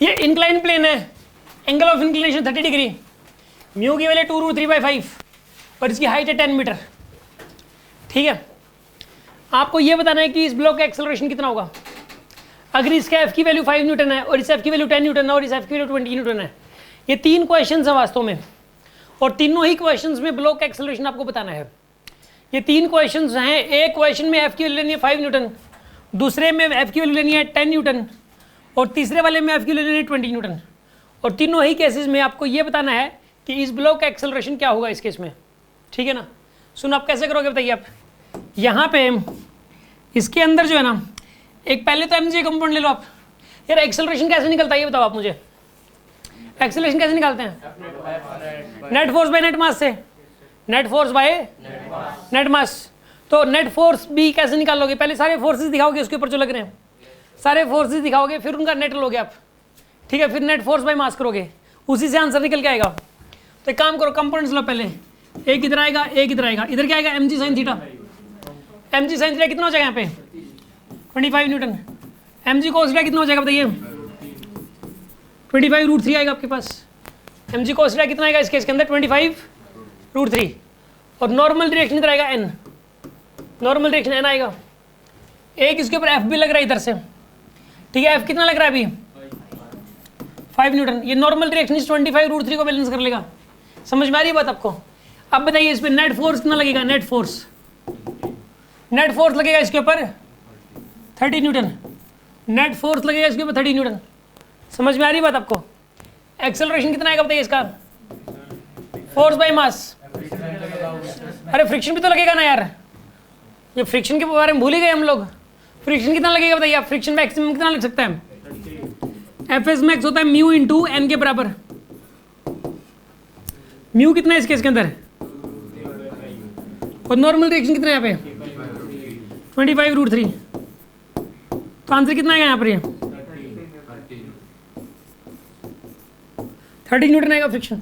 ये incline plane है, angle of inclination 30 degree, mu की वैल्यू 2√3/5 और इसकी हाइट है 10 मीटर। ठीक है, आपको ये बताना है कि इस ब्लॉक का एक्सेलरेशन कितना होगा। अगर इसका एफ की वैल्यू 5 न्यूटन है और इस एफ की वैल्यू 10 न्यूटन है और इस एफ की वैल्यू 20 न्यूटन है, ये 3 क्वेश्चन है वास्तव में, और तीनों ही क्वेश्चंस में ब्लॉक का एक्सेलरेशन आपको बताना है। ये 3 क्वेश्चंस हैं, एक क्वेश्चन में एफ की वैल्यू लेनी है 5 न्यूटन, दूसरे में एफ की वैल्यू लेनी है 10 न्यूटन और तीसरे वाले में एफ की वैल्यू लेनी है 20 न्यूटन। और तीनों ही केसेस में आपको ये बताना है कि इस ब्लॉक का एक्सेलरेशन क्या होगा इस केस में। ठीक है ना। सुन, आप कैसे करोगे बताइए। आप यहाँ पे इसके अंदर जो है ना, एक पहले तो एमजी कंपाउंड ले लो आप। यार एक्सेलरेशन कैसे निकलता है ये बताओ आप मुझे। एक्सेलरेशन कैसे निकालते हैं? नेट फोर्स बाय नेट मास से। नेट फोर्स बाय नेट मास। तो नेट फोर्स भी कैसे निकालोगे? पहले सारे फोर्सेस दिखाओगे उसके ऊपर जो लग रहे हैं, सारे फोर्सेस दिखाओगे, फिर उनका नेट लोगे आप। ठीक है, फिर नेट फोर्स बाय मास करोगे, उसी से आंसर निकल के आएगा। तो एक काम करो, कंपाउंड्स लो पहले। एक इधर आएगा, एक इधर आएगा। इधर क्या आएगा? mg sin theta. mg sin theta कितना हो जाएगा यहाँ पे? 25 न्यूटन। mg cos थीटा कितना हो जाएगा बताइए? 25√3 आएगा आपके पास। mg cos थीटा कितना आएगा इस केस के अंदर? 25√3। और नॉर्मल डायरेक्शन इधर आएगा n, नॉर्मल डायरेक्शन n आएगा। एक इसके ऊपर f भी लग रहा है इधर से। ठीक है, f कितना लग रहा है अभी? 5 न्यूटन। ये नॉर्मल डायरेक्शन इस 25√3 को बैलेंस कर लेगा। समझ में आ रही है बात आपको? अब बताइए इस पे नेट फोर्स कितना लगेगा? नेट फोर्स लगेगा इसके ऊपर 30 न्यूटन। नेट फोर्स लगेगा इसके ऊपर 30 न्यूटन। समझ में आ रही बात आपको? एक्सेलरेशन कितना आएगा बताइए इसका? Force by mass. अरे फ्रिक्शन भी तो लगेगा ना यार, ये फ्रिक्शन के बारे में भूल ही गए हम लोग। फ्रिक्शन कितना लगेगा बताइए आप? फ्रिक्शन मैक्सिमम कितना लग सकता है? एफ एस मैक्स होता है म्यू इंटू एन के बराबर। म्यू कितना है इस केस के अंदर? और नॉर्मल डायरेक्शन कितना है यहाँ पे? 25√3। तो आंसर कितना आएगा यहाँ पर? ये 30 न्यूटन आएगा फ्रिक्शन।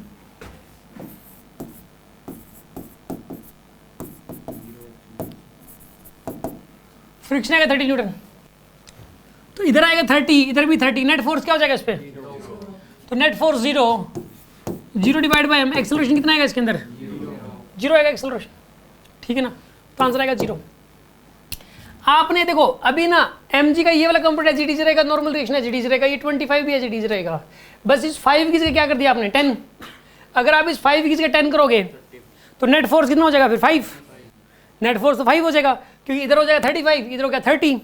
फ्रिक्शन आएगा 30 न्यूटन। तो इधर आएगा 30, इधर भी 30। नेट फोर्स क्या हो जाएगा इस पे? तो net force 0 divide by m। Acceleration कितना आएगा इसके अंदर? 0 आएगा एक्सेलरेशन। ठीक है ना। तो आंसर आएगा 0। आपने देखो अभी ना mg का ये वाला कंपोनेंट है gdg रहेगा, नॉर्मल डायरेक्शन है gdg रहेगा, ये 25 भी है gdg रहेगा। बस इस 5 की जगह क्या कर दिया आपने? 10। अगर आप इस 5 की जगह 10 करोगे तो नेट फोर्स कितना हो जाएगा फिर? 5। नेट फोर्स तो 5 हो जाएगा, क्योंकि इधर हो जाएगा 35, इधर हो गया 30,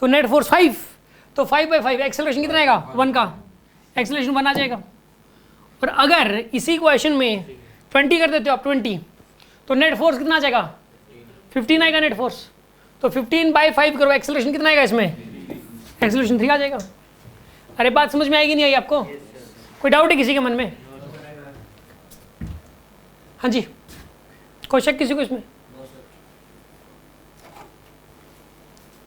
तो नेट फोर्स 5। तो 5/5 एक्सेलरेशन कितना आएगा? 1 का एक्सेलरेशन 1 आ जाएगा। और अगर इसी क्वेश्चन में 20 कर देते हो आप, 20, तो नेट फोर्स कितना आ जाएगा? 15 आएगा नेट फोर्स। तो 15/5 करो, एक्सेलरेशन कितना आएगा इसमें? एक्सेलरेशन 3 आ जाएगा। अरे बात समझ में आएगी नहीं आई आपको? कोई डाउट है किसी के मन में? हाँ जी, कोई शक किसी को इसमें?